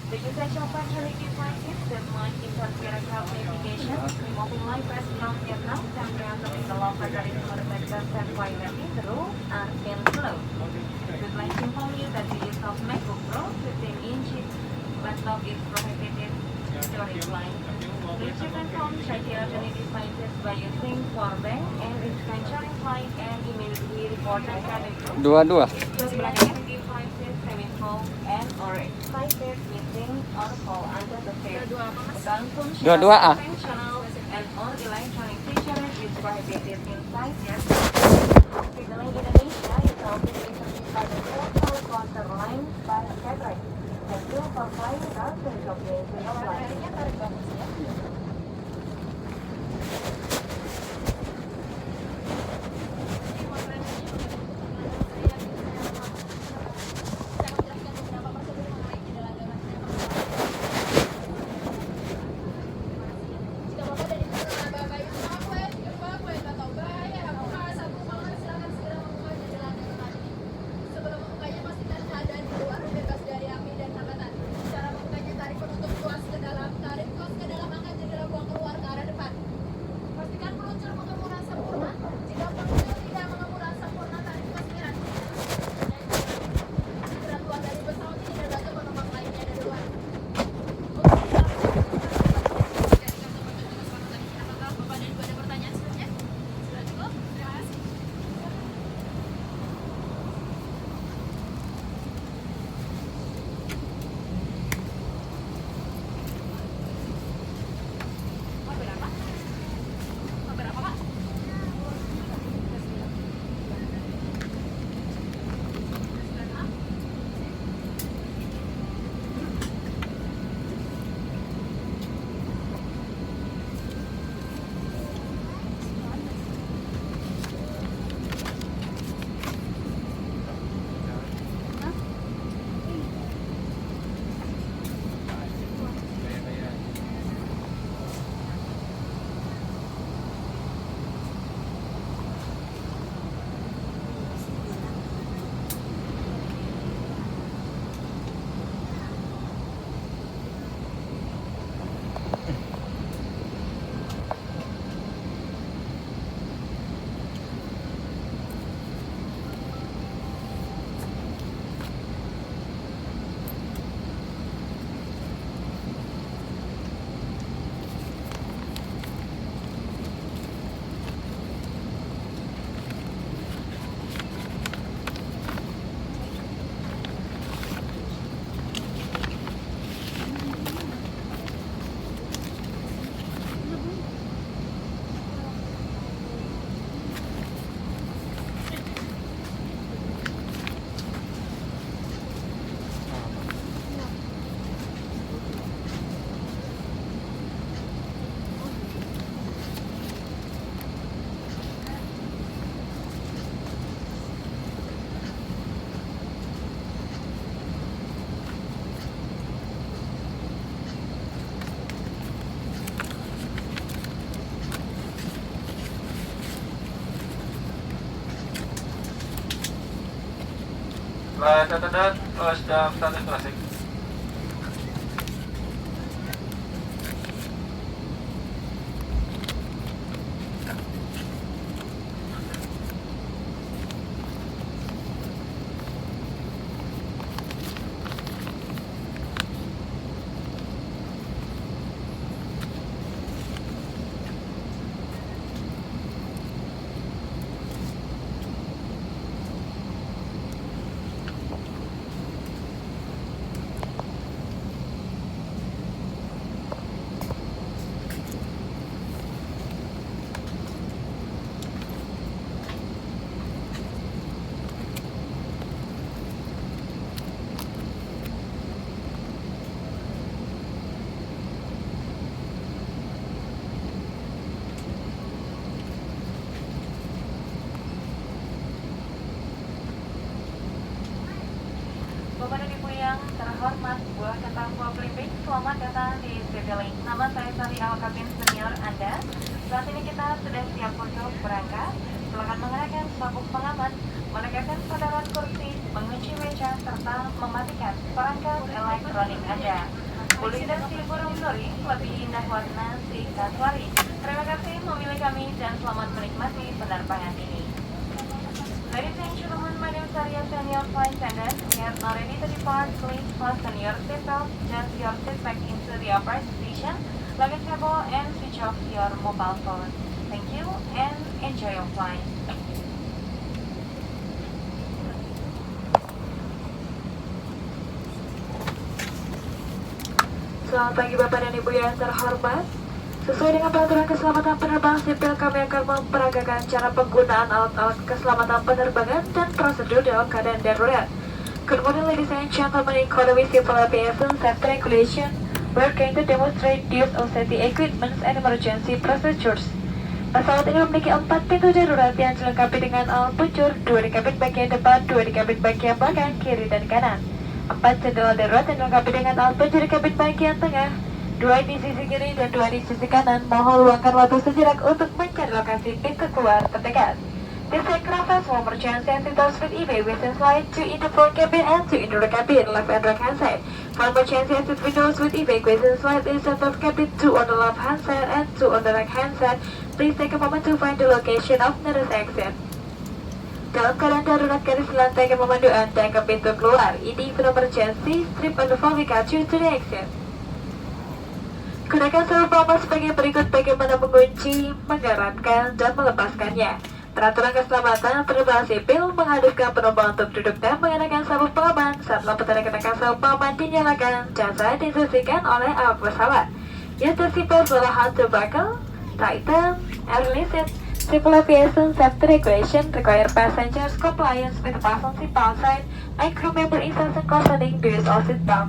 The usage of electronic devices that might interfere with navigation, removing live press from Vietnam, temporarily the local that is motivated and violating the rules are still closed. We'd like to inform you that the use of MacBook Pro 15-inch laptop is prohibited during flight. Please confirm check your electronic devices by using power bank and instant charging flight and immediately report the cabin crew. Dua-dua. Devices having fall and or excited missing or fall under the stairs. Consumption Dua-dua, of conventional and or electronic features is prohibited inside yes. Signaling Indonesia is also serviced by the Telkom Counter Line by Catering. Thank you for flying with us and enjoy your flight. Catatan sedang status tracing. Bapak dan Ibu yang terhormat, buah kata buah Peliping, selamat datang di CityLink. Nama saya Sari, awak kabin senior Anda. Saat ini kita sudah siap untuk berangkat. Silakan mengenakan sabuk pengaman, menegakkan sandaran kursi, mengunci meja, serta mematikan perangkat elektronik Anda. Bulinasi burung nuri, lebih indah warna si Kaswari. Terima kasih memilih kami dan selamat menikmati penerbangan ini. Ladies and gentlemen, my name is Arya Senior Flight Attendant. We are now ready to depart. Please fasten your seatbelt, adjust your seat back into the upright position, luggage table, and switch off your mobile phone. Thank you and enjoy your flight. Selamat pagi Bapak dan Ibu yang terhormat. Sesuai dengan peraturan keselamatan penerbangan sipil, kami akan memperagakan cara penggunaan alat-alat keselamatan penerbangan dan prosedur dalam keadaan darurat. Good morning, ladies and gentlemen. In accordance with civil aviation safety regulation, we are going to demonstrate the use of safety equipment and emergency procedures. Pesawat ini memiliki 4 pintu darurat yang dilengkapi dengan alat peluncur, 2 di kabin bagian depan, 2 di kabin bagian belakang, kiri dan kanan. 4 jendela darurat yang dilengkapi dengan alat peluncur di kabin bagian tengah, 2 di sisi kiri dan 2 di sisi kanan. Mohon luangkan waktu sejenak untuk mencari lokasi pintu keluar terdekat. This aircraft has one emergency exit doors with evacuation slide, 2 in the front cabin and 2 in the rear cabin, left and right hand side. One emergency exit windows with evacuation slide in the center of cabin, 2 on the left hand side and 2 on the right hand side. Please take a moment to find the location of nearest exit. Dalam keadaan darurat, garis lantai akan memandu Anda ke pintu keluar. Ini for emergency, strip on the phone will guide you to the exit. Gunakan sabuk pengaman sebagai berikut bagaimana mengunci, mengeratkan, dan melepaskannya. Peraturan keselamatan penerbangan sipil menghadapkan penumpang untuk duduk dan mengenakan sabuk pengaman. Saat lampu tanda kenakan sabuk pengaman dinyalakan, jasa diinstruksikan oleh awak pesawat. Use the seatbelt for the hand to buckle, tighten, and release it. Civil aviation safety regulation require passengers compliance with the fasten seatbelt sign and crew member instruction concerning the use of seatbelt.